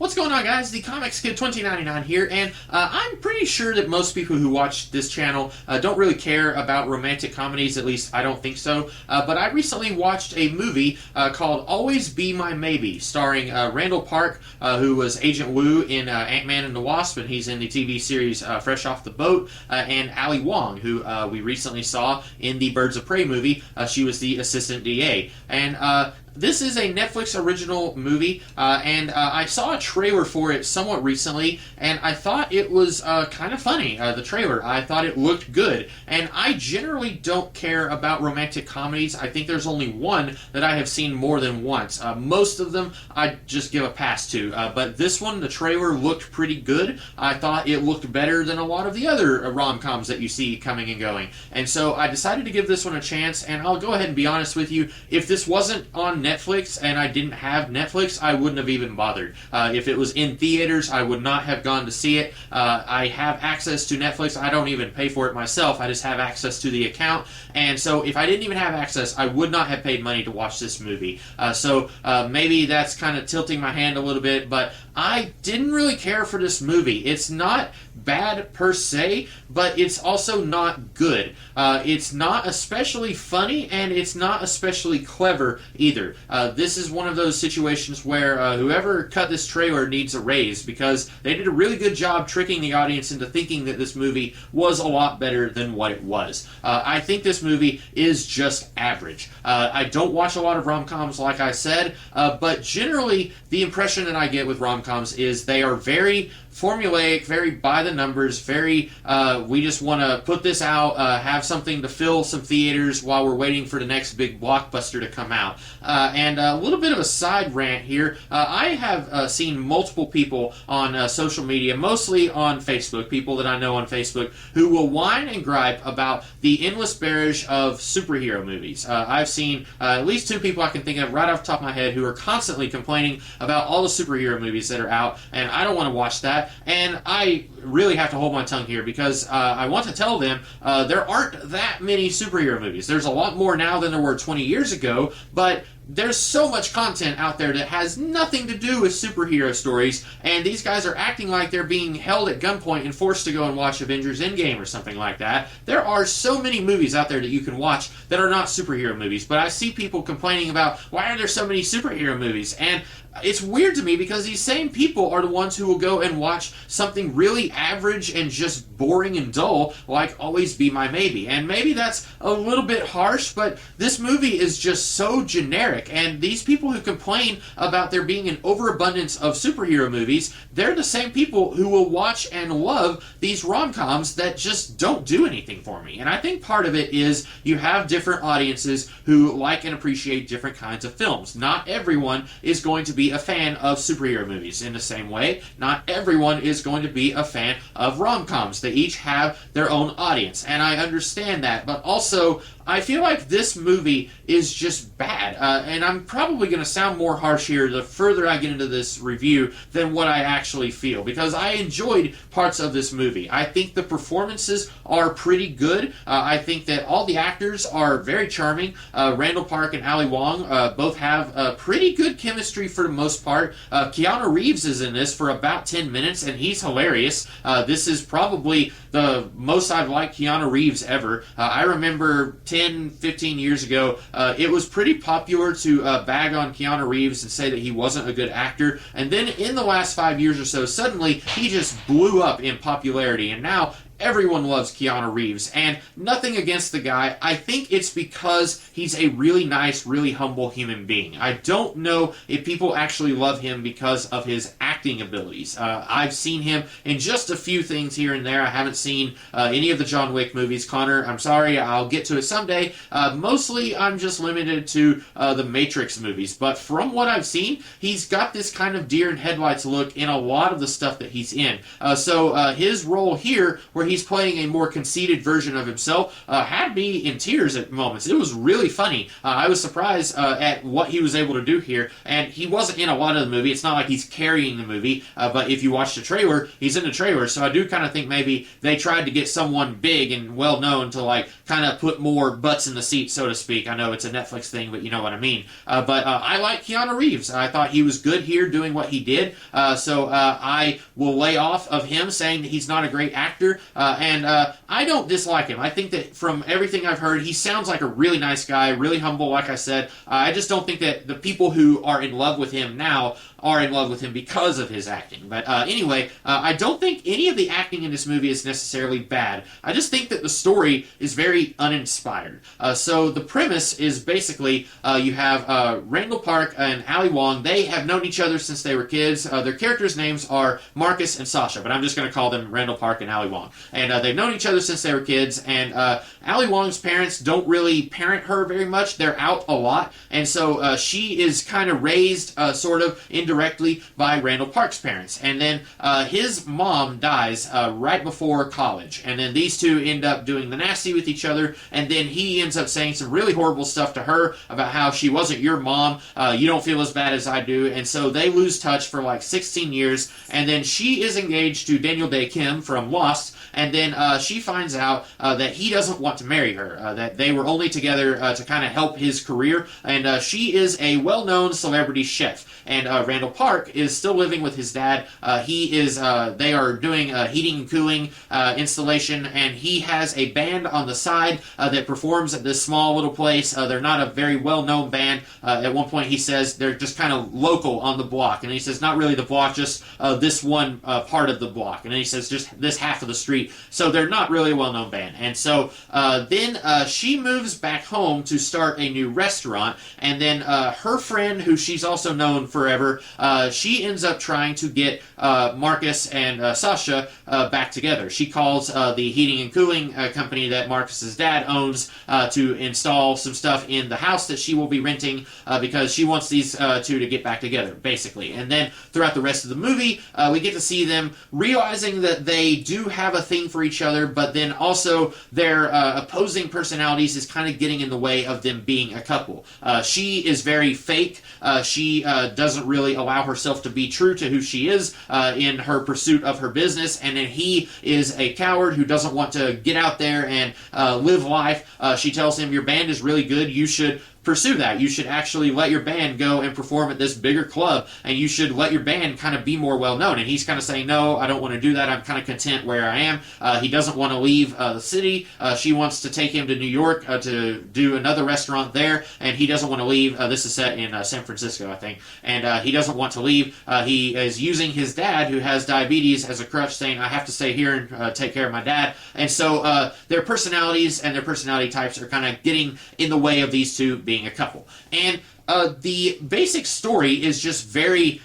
What's going on, guys? The Comics Kid 2099 here, and I'm pretty sure that most people who watch this channel don't really care about romantic comedies. At least I don't think so. But I recently watched a movie called Always Be My Maybe, starring Randall Park, who was Agent Woo in Ant-Man and the Wasp, and he's in the TV series Fresh Off the Boat, and Ali Wong, who we recently saw in the Birds of Prey movie. She was the assistant DA. And this is a Netflix original movie, and I saw a trailer for it somewhat recently, and I thought it was kind of funny, the trailer. I thought it looked good, and I generally don't care about romantic comedies. I think there's only one that I have seen more than once. Most of them I just give a pass to, but this one, the trailer looked pretty good. I thought it looked better than a lot of the other rom-coms that you see coming and going, and so I decided to give this one a chance, and I'll go ahead and be honest with you, if this wasn't on Netflix and I didn't have Netflix, I wouldn't have even bothered. If it was in theaters, I would not have gone to see it. I have access to Netflix. I don't even pay for it myself. I just have access to the account. And so if I didn't even have access, I would not have paid money to watch this movie. So maybe that's kind of tilting my hand a little bit, but I didn't really care for this movie. It's not bad per se, but it's also not good. It's not especially funny, and it's not especially clever either. This is one of those situations where whoever cut this trailer needs a raise, because they did a really good job tricking the audience into thinking that this movie was a lot better than what it was. I think this movie is just average. I don't watch a lot of rom-coms, like I said, but generally the impression that I get with rom-coms is they are very formulaic, very by the numbers, very we just want to put this out, have something to fill some theaters while we're waiting for the next big blockbuster to come out. And a little bit of a side rant here. I have seen multiple people on social media, mostly on Facebook, people that I know on Facebook, who will whine and gripe about the endless barrage of superhero movies. I've seen at least two people I can think of right off the top of my head who are constantly complaining about all the superhero movies that are out, and I don't want to watch that. And I really have to hold my tongue here, because I want to tell them there aren't that many superhero movies. There's a lot more now than there were 20 years ago, but there's so much content out there that has nothing to do with superhero stories, and these guys are acting like they're being held at gunpoint and forced to go and watch Avengers Endgame or something like that. There are so many movies out there that you can watch that are not superhero movies, but I see people complaining about, why are there so many superhero movies? And it's weird to me, because these same people are the ones who will go and watch something really average and just boring and dull, like Always Be My Maybe. And maybe that's a little bit harsh, but this movie is just so generic. And these people who complain about there being an overabundance of superhero movies, they're the same people who will watch and love these rom-coms that just don't do anything for me. And I think part of it is you have different audiences who like and appreciate different kinds of films. Not everyone is going to be a fan of superhero movies in the same way. Not everyone is going to be a fan of rom-coms. They each have their own audience, and I understand that, but also I feel like this movie is just bad, and I'm probably going to sound more harsh here the further I get into this review than what I actually feel, because I enjoyed parts of this movie. I think the performances are pretty good. I think that all the actors are very charming. Randall Park and Ali Wong both have pretty good chemistry for the most part. Keanu Reeves is in this for about 10 minutes, and he's hilarious. This is probably the most I've liked Keanu Reeves ever. I remember 10, 15 years ago, it was pretty popular to bag on Keanu Reeves and say that he wasn't a good actor, and then in the last 5 years or so, suddenly he just blew up in popularity, and now everyone loves Keanu Reeves, and nothing against the guy. I think it's because he's a really nice, really humble human being. I don't know if people actually love him because of his acting abilities. I've seen him in just a few things here and there. I haven't seen any of the John Wick movies. Connor, I'm sorry, I'll get to it someday. Mostly, I'm just limited to the Matrix movies, but from what I've seen, he's got this kind of deer in headlights look in a lot of the stuff that he's in. So his role here, where he's playing a more conceited version of himself, had me in tears at moments. It was really funny. I was surprised at what he was able to do here, and he wasn't in a lot of the movie. It's not like he's carrying the movie, but if you watch the trailer, he's in the trailer. So I do kind of think maybe they tried to get someone big and well known to like kind of put more butts in the seat, so to speak. I know it's a Netflix thing, but you know what I mean. But I like Keanu Reeves. I thought he was good here doing what he did. So I will lay off of him saying that he's not a great actor. And I don't dislike him. I think that from everything I've heard, he sounds like a really nice guy, really humble, like I said. I just don't think that the people who are in love with him now are in love with him because of his acting. But anyway, I don't think any of the acting in this movie is necessarily bad. I just think that the story is very uninspired. So the premise is basically you have Randall Park and Ali Wong. They have known each other since they were kids. Their characters' names are Marcus and Sasha, but I'm just going to call them Randall Park and Ali Wong. And they've known each other since they were kids, and Ali Wong's parents don't really parent her very much. They're out a lot, and so she is kind of raised sort of indirectly by Randall Park's parents. And then his mom dies right before college, and then these two end up doing the nasty with each other, and then he ends up saying some really horrible stuff to her about how she wasn't your mom, you don't feel as bad as I do, and so they lose touch for like 16 years, and then she is engaged to Daniel Day Kim from Lost, and then she finds out that he doesn't want to marry her, that they were only together to kind of help his career, and she is a well-known celebrity chef, and Randall Park is still living with his dad. They are doing heating and cooling installation, and he has a band on the side that performs at this small little place. They're not a very well-known band. At one point he says they're just kind of local on the block, and he says not really the block, just this one part of the block, and then he says just this half of the street, so they're not really a well-known band. And so then she moves back home to start a new restaurant, and then her friend, who she's also known forever, she ends up trying to get Marcus and Sasha back together. She calls the heating and cooling company that Marcus's dad owns to install some stuff in the house that she will be renting because she wants these two to get back together, basically. And then throughout the rest of the movie, we get to see them realizing that they do have a thing for each other, but then also their opposing personalities is kind of getting in the way of them being a couple. She is very fake. She doesn't really allow herself to be true to who she is in her pursuit of her business, and then he is a coward who doesn't want to get out there and live life. She tells him, your band is really good, you should pursue that. You should actually let your band go and perform at this bigger club, and you should let your band kind of be more well known. And he's kind of saying, no, I don't want to do that. I'm kind of content where I am. He doesn't want to leave the city. She wants to take him to New York to do another restaurant there, and he doesn't want to leave. This is set in San Francisco, I think, and he doesn't want to leave. He is using his dad, who has diabetes, as a crutch, saying, I have to stay here and take care of my dad. And so their personalities and their personality types are kind of getting in the way of these two being a couple. And the basic story is just very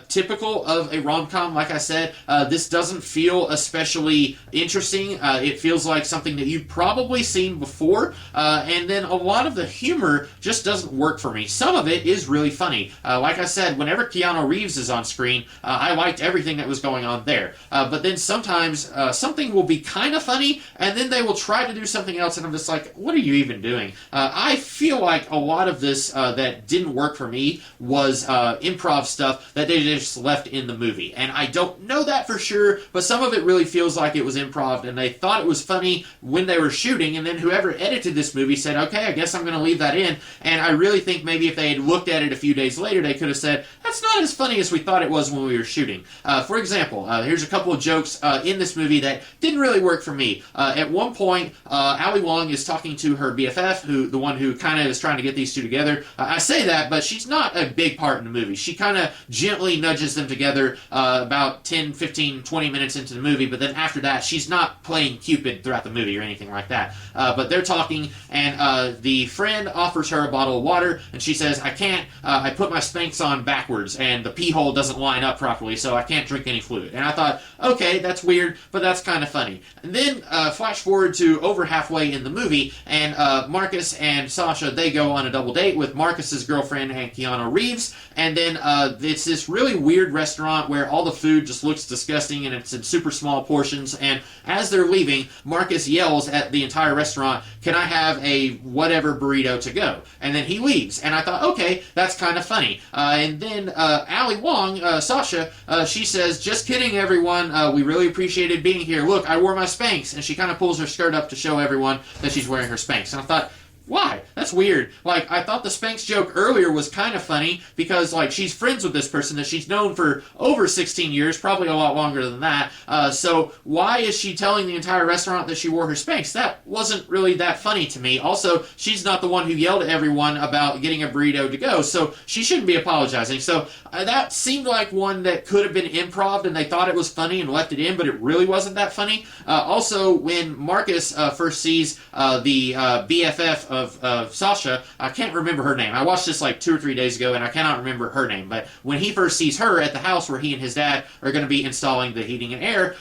typical of a rom-com. Like I said, this doesn't feel especially interesting. It feels like something that you've probably seen before, and then a lot of the humor just doesn't work for me. Some of it is really funny. Like I said, whenever Keanu Reeves is on screen, I liked everything that was going on there. But then sometimes something will be kind of funny, and then they will try to do something else, and I'm just like, what are you even doing? I feel like a lot of this that didn't work for me was improv stuff that they just left in the movie. And I don't know that for sure, but some of it really feels like it was improv, and they thought it was funny when they were shooting, and then whoever edited this movie said, okay, I guess I'm going to leave that in. And I really think maybe if they had looked at it a few days later, they could have said, that's not as funny as we thought it was when we were shooting. For example, here's a couple of jokes in this movie that didn't really work for me. At one point, Ali Wong is talking to her BFF, the one who kind of is trying to get these two together. I say that, but she's not a big part in the movie. She kind of gently nudges them together about 10, 15, 20 minutes into the movie, but then after that, she's not playing Cupid throughout the movie or anything like that. But they're talking, and the friend offers her a bottle of water, and she says, I can't, I put my Spanx on backwards, and the pee hole doesn't line up properly, so I can't drink any fluid. And I thought, okay, that's weird, but that's kind of funny. And then flash forward to over halfway in the movie, and Marcus and Sasha, they go on a double date with Marcus's girlfriend and Keanu Reeves, and then it's this this really weird restaurant where all the food just looks disgusting and it's in super small portions. And as they're leaving, Marcus yells at the entire restaurant, "Can I have a whatever burrito to go?" And then he leaves. And I thought, okay, that's kind of funny. And then Ali Wong, Sasha, she says, "Just kidding, everyone. We really appreciated being here. Look, I wore my Spanx." And she kind of pulls her skirt up to show everyone that she's wearing her Spanx. And I thought, why? That's weird. Like, I thought the Spanx joke earlier was kind of funny because, like, she's friends with this person that she's known for over 16 years, probably a lot longer than that. So why is she telling the entire restaurant that she wore her Spanx? That wasn't really that funny to me. Also, she's not the one who yelled at everyone about getting a burrito to go, so she shouldn't be apologizing. So that seemed like one that could have been improv, and they thought it was funny and left it in, but it really wasn't that funny. Also, when Marcus first sees the BFF of Sasha, I can't remember her name. I watched this like 2 or 3 days ago, and I cannot remember her name. But when he first sees her at the house where he and his dad are going to be installing the heating and air,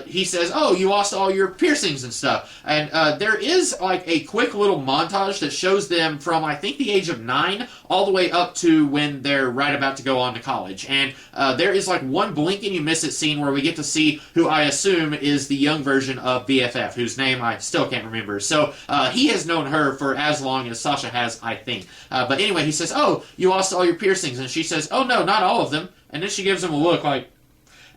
he says, "Oh, you lost all your piercings and stuff." And there is like a quick little montage that shows them from, I think, the age of 9 all the way up to when they're right about to go on to college. And there is like one blink and you miss it scene where we get to see who I assume is the young version of BFF, whose name I still can't remember. So he has known her for as long as Sasha has, I think. But anyway, he says, "Oh, you lost all your piercings." And she says, "Oh, no, not all of them." And then she gives him a look like,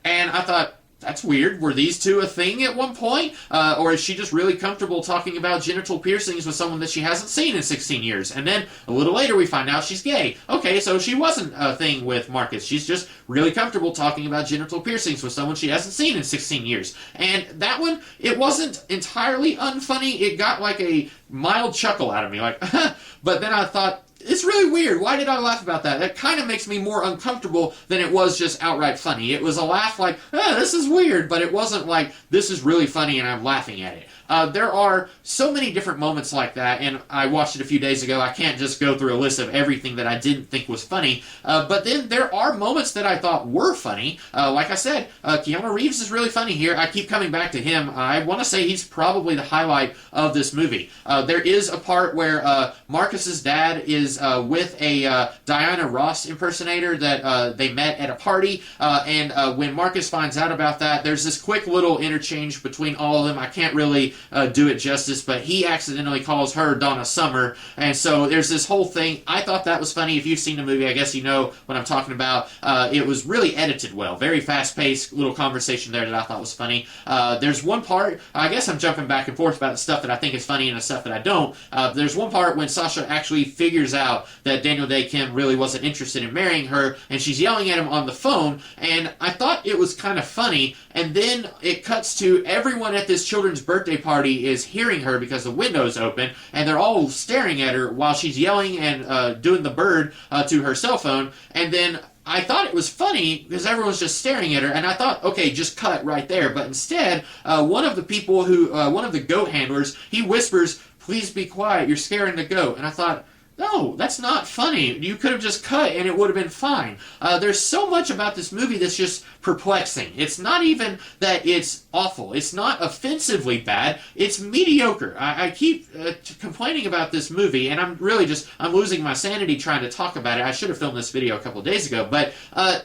and I thought, that's weird. Were these two a thing at one point? Or is she just really comfortable talking about genital piercings with someone that she hasn't seen in 16 years? And then a little later we find out she's gay. Okay, so she wasn't a thing with Marcus. She's just really comfortable talking about genital piercings with someone she hasn't seen in 16 years. And that one, it wasn't entirely unfunny. It got like a mild chuckle out of me. Like, but then I thought, it's really weird. Why did I laugh about that? That kind of makes me more uncomfortable than it was just outright funny. It was a laugh like, this is weird, but it wasn't like, this is really funny and I'm laughing at it. There are so many different moments like that, and I watched it a few days ago. I can't just go through a list of everything that I didn't think was funny, but then there are moments that I thought were funny. Like I said, Keanu Reeves is really funny here. I keep coming back to him. I want to say he's probably the highlight of this movie. There is a part where Marcus's dad is with a Diana Ross impersonator that they met at a party, and when Marcus finds out about that, there's this quick little interchange between all of them. I can't really do it justice, but he accidentally calls her Donna Summer, and so there's this whole thing. I thought that was funny. If you've seen the movie, I guess you know what I'm talking about. It was really edited well. Very fast-paced little conversation there that I thought was funny. There's one part, I guess I'm jumping back and forth about the stuff that I think is funny and the stuff that I don't. There's one part when Sasha actually figures out that Daniel Day Kim really wasn't interested in marrying her, and she's yelling at him on the phone, and I thought it was kind of funny, and then it cuts to everyone at this children's birthday party is hearing her because the window's open, and they're all staring at her while she's yelling and doing the bird to her cell phone, and then I thought it was funny because everyone's just staring at her, and I thought, okay, just cut right there. But instead, one of the people one of the goat handlers, he whispers, "Please be quiet, you're scaring the goat." And I thought, no, that's not funny. You could have just cut and it would have been fine. There's so much about this movie that's just perplexing. It's not even that it's awful. It's not offensively bad. It's mediocre. I keep complaining about this movie, and I'm losing my sanity trying to talk about it. I should have filmed this video a couple days ago, but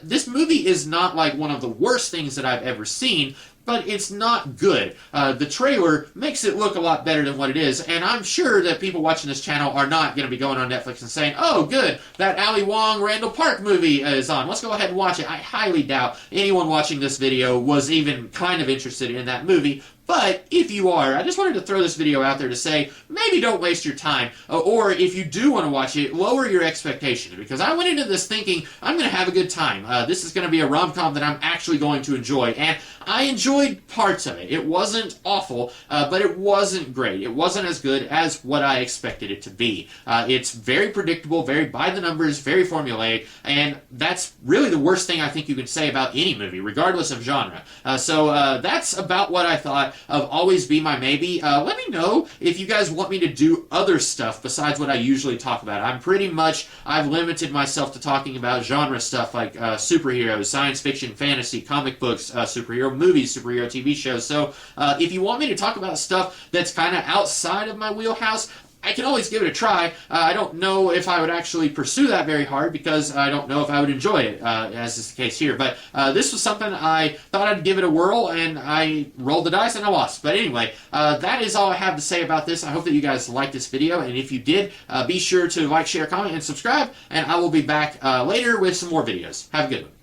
this movie is not like one of the worst things that I've ever seen, but it's not good. The trailer makes it look a lot better than what it is, and I'm sure that people watching this channel are not going to be going on Netflix and saying, "Oh, good, that Ali Wong Randall Park movie is on. Let's go ahead and watch it." I highly doubt anyone watching this video was even kind of interested in that movie. But if you are, I just wanted to throw this video out there to say, maybe don't waste your time. Or if you do want to watch it, lower your expectations. Because I went into this thinking, I'm going to have a good time. This is going to be a rom-com that I'm actually going to enjoy. And I enjoyed parts of it. It wasn't awful, but it wasn't great. It wasn't as good as what I expected it to be. It's very predictable, very by the numbers, very formulaic. And that's really the worst thing I think you can say about any movie, regardless of genre. So that's about what I thought of Always Be My Maybe. Let me know if you guys want me to do other stuff besides what I usually talk about. I've limited myself to talking about genre stuff like superheroes, science fiction, fantasy, comic books, superhero movies, superhero TV shows. So if you want me to talk about stuff that's kind of outside of my wheelhouse, I can always give it a try. I don't know if I would actually pursue that very hard because I don't know if I would enjoy it, as is the case here. But this was something I thought I'd give it a whirl, and I rolled the dice and I lost. But anyway, that is all I have to say about this. I hope that you guys liked this video, and if you did, be sure to like, share, comment, and subscribe, and I will be back later with some more videos. Have a good one.